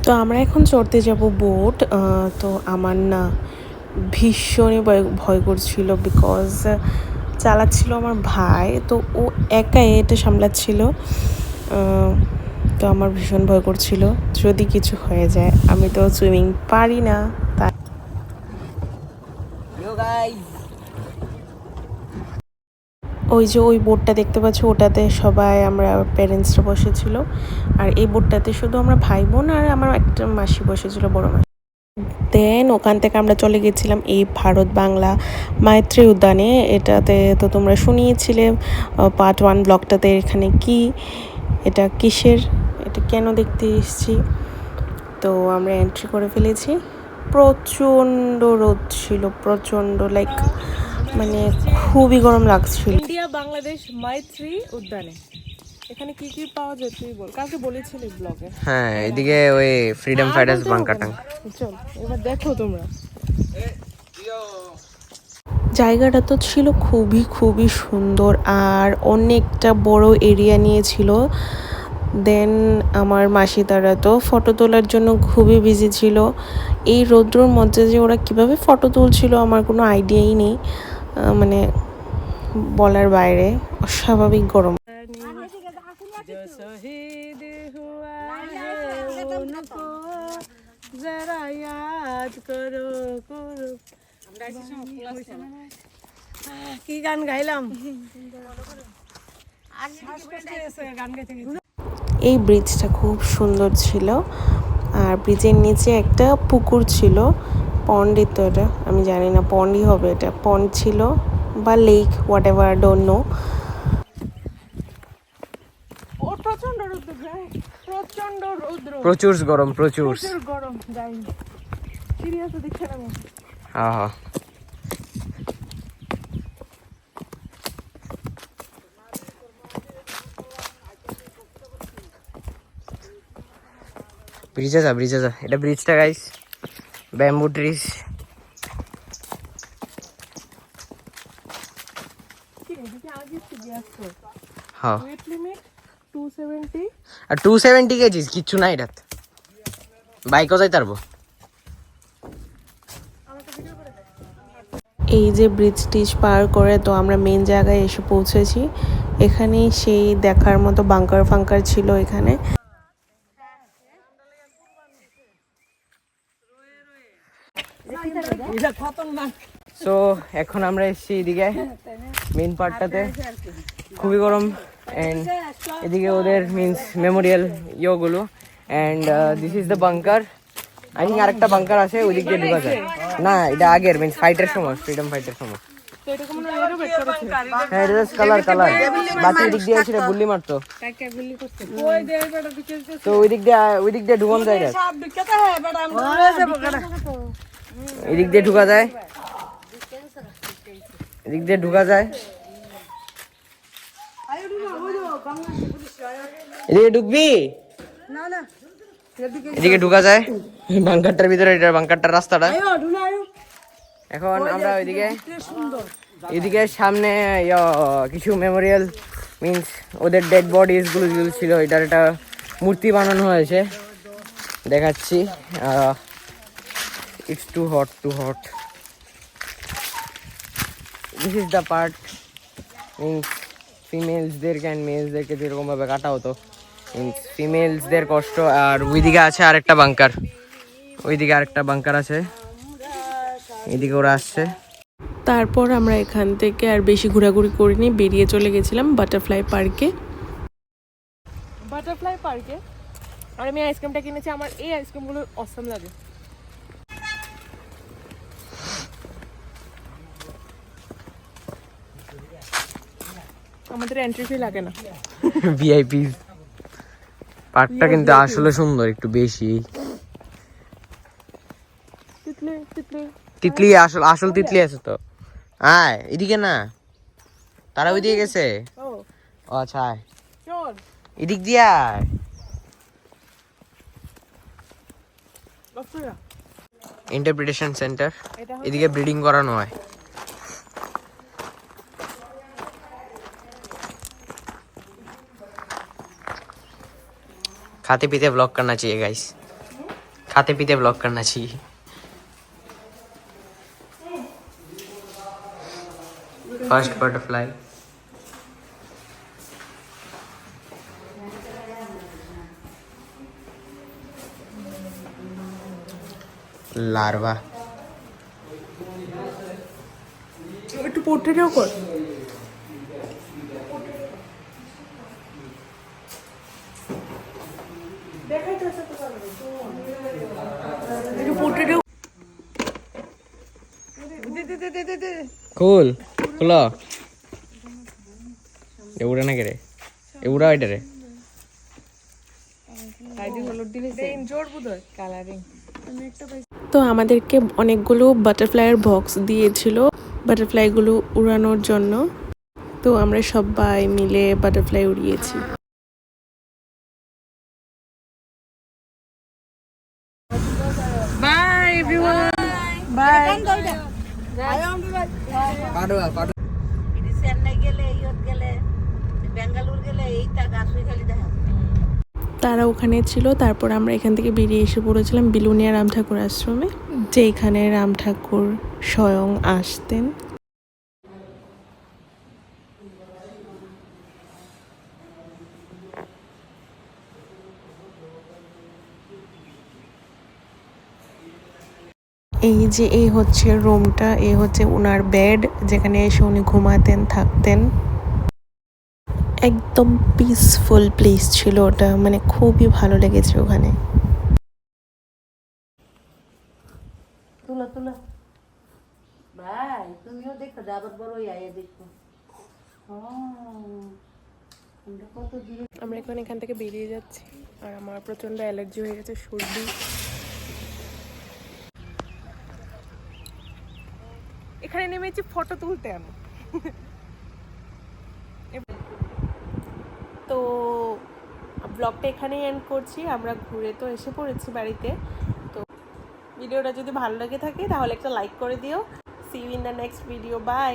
তো আমরা এখন চড়তে যাব বোট। তো আমার না ভীষণই ভয় করছিল, বিকজ চালাচ্ছিল আমার ভাই, তো ও একাই এটা সামলাচ্ছিল। তো আমার ভীষণ ভয় করছিল যদি কিছু হয়ে যায়। আমি তো সুইমিং পারি না, তাই ওই যে ওই বোটটা দেখতে পাচ্ছ, ওটাতে সবাই আমরা প্যারেন্টসরা বসেছিল। আর এই বোটটাতে শুধু আমরা ভাই বোন আর আমার একটা মাসি বসেছিল, বড় মাসি। দেন ওখান থেকে আমরা চলে গেছিলাম এই ভারত বাংলা মৈত্রী উদ্যানে। এটাতে তো তোমরা শুনিয়েছিলে পার্ট 1 ব্লগটাতে। এখানে কি, এটা কিসের, এটা কেন দেখতে এসেছি। তো আমরা এন্ট্রি করে ফেলেছি। প্রচণ্ড রোদ ছিল, প্রচণ্ড, লাইক মানে খুবই গরম লাগছিল। ইন্ডিয়া বাংলাদেশ মৈত্রী উদ্যানে এখানে কি কি পাওয়া যায় তুই বল, কালকে বলেছিলি ব্লগে। হ্যাঁ, এদিকে ওই ফ্রিডম ফাইটার্স বাংকাটাং। চল এবার দেখো তোমরা। জায়গাটা তো ছিল খুবই খুবই সুন্দর আর অনেকটা বড় এরিয়া নিয়েছিল। দেন আমার মাসি তারা তো ফটো তোলার জন্য খুবই বিজি ছিল। এই রৌদ্রর মধ্যে যে ওরা কিভাবে ফটো তুলছিল আমার কোনো আইডিয়াই নেই, মানে বলার বাইরে, অস্বাভাবিক গরম। কি গান গাইলাম। এই ব্রিজটা খুব সুন্দর ছিল আর ব্রিজের নিচে একটা পুকুর ছিল, পন্ডই তো এটা, আমি জানি না পন্ডই হবে, এটা পন্ড ছিল বা lake, what ever, don't know. প্রচুর গরম, প্রচুর গরম। যাই সিরিয়াস দেখে না। হ্যাঁ হ্যাঁ। ব্রিজে যা, ব্রিজে যা। এটা ব্রিজটা গাইস, ব্যাম্বু ট্রিজ। হ্যাঁ, আর 270 কেজিস কিচ্ছু নাই এটা, বাইকও যাইতে পারবো। এই যে ব্রিজ টিজ পার করে তো আমরা মেন জায়গায় এসে পৌঁছেছি। এখানেই সেই দেখার মতো বাঙ্কার ফাঙ্কার ছিল এখানে। সো এখন আমরা এসেছি এদিকে মেইন পার্টটাতে। খুবই গরম অ্যান্ড এদিকে ওদের মিন্স মেমোরিয়াল ইয়েগুলো। And this is the bunker. I think আরেকটা বাঙ্কার আছে, ওই দিক দিয়ে ঢুকা যায় না। এটা আগের মিন্স ফাইটের সময়, ফ্রিডম ফাইটের সময়। হ্যাঁ, এটা কালার কালার বাকি দিক দিয়ে সেটা গুল্লি মারতো। তো ওই দিক দিয়ে ঢুকান যায়, এদিক দিয়ে ঢুকা যায়, এদিক দিয়ে ঢুকা যায়, এদিকে ঢুকবি, এদিকে ঢুকা যায় বাঙ্কারটার ভিতরে। এটা বাঙ্কারটার রাস্তাটা। এখন আমরা এদিকে সামনে কিছু মেমোরিয়াল মিন্স ওদের ডেড বডিজ গুলো ছিল, এটার একটা মূর্তি বানানো হয়েছে, দেখাচ্ছি। It's too hot, too hot. This is the part means ফিমেলসদেরকে অ্যান্ড মেলসদেরকে যেরকমভাবে কাটা হতো, মিন্স ফিমেলসদের কষ্ট। আর ওইদিকে আছে আরেকটা বাঙ্কার, ওইদিকে আরেকটা বাঙ্কার আছে, এদিকে ওরা আসছে। তারপর আমরা এখান থেকে আর বেশি ঘোরাঘুরি করিনি, বেরিয়ে চলে গেছিলাম বাটারফ্লাই পার্কে। আর আমি আইসক্রিমটা কিনেছি, আমার এই আইসক্রিমগুলো অসাম লাগে। আমাদের এন্ট্রি ফি লাগে না। ভিআইপি পার্কটা কিন্তু আসলে সুন্দর, একটু বেশি। তিতলি আসল তিতলি আছে তো। আয় এদিকে না, তারা ওইদিকে গেছে। ও আচ্ছা, এদিক দিয়ে আয়। ইন্টারপ্রিটেশন সেন্টার, এদিকে ব্রিডিং করানো হয়। खाते पीते व्लॉग करना चाहिए गाइस। खाते पीते ब्लॉग करना चाहिए। फर्स्ट बटरफ्लाई, लार्वा, একটু পোর্ট্রেটও কর। একটু পোর্ট্রেটও cool खुला एवढा ना करे एवढा वाईट रे। তো আমাদেরকে অনেকগুলো বাটারফ্লাইয়ের বক্স দিয়েছিল বাটারফ্লাইগুলো উড়ানোর জন্য। তো আমরা সবাই মিলে বাটারফ্লাই উড়িয়েছি। Bye everyone, bye. তারা ওখানে ছিল, তারপর আমরা এখান থেকে বেরিয়ে এসে পড়েছিলাম বিলুনিয়া রাম ঠাকুর আশ্রমে, যেখানে রাম ঠাকুর স্বয়ং আসতেন। এই যে এই হচ্ছে রুমটা, এই হচ্ছে ওনার বেড, যেখানে এসে উনি ঘুমাতেন থাকতেন। একদম পিসফুল প্লেস ছিল ওটা, মানে খুবই ভালো লেগেছে ওখানে। ভাই তুমিও দেখো, আবার বড় আয়া দেখো। আমরা এখন এখান থেকে বেরিয়ে যাচ্ছি, আর আমার প্রচন্ড অ্যালার্জি হয়ে গেছে, সর্দি। এখানে নেমেছি ফটো তুলতে আমি। তো ব্লগটা এখানেই এন্ড করছি। আমরা ঘুরে তো এসে পড়েছি বাড়িতে। তো ভিডিওটা যদি ভালো লেগে থাকে তাহলে একটা লাইক করে দিও। See you in the next video, by.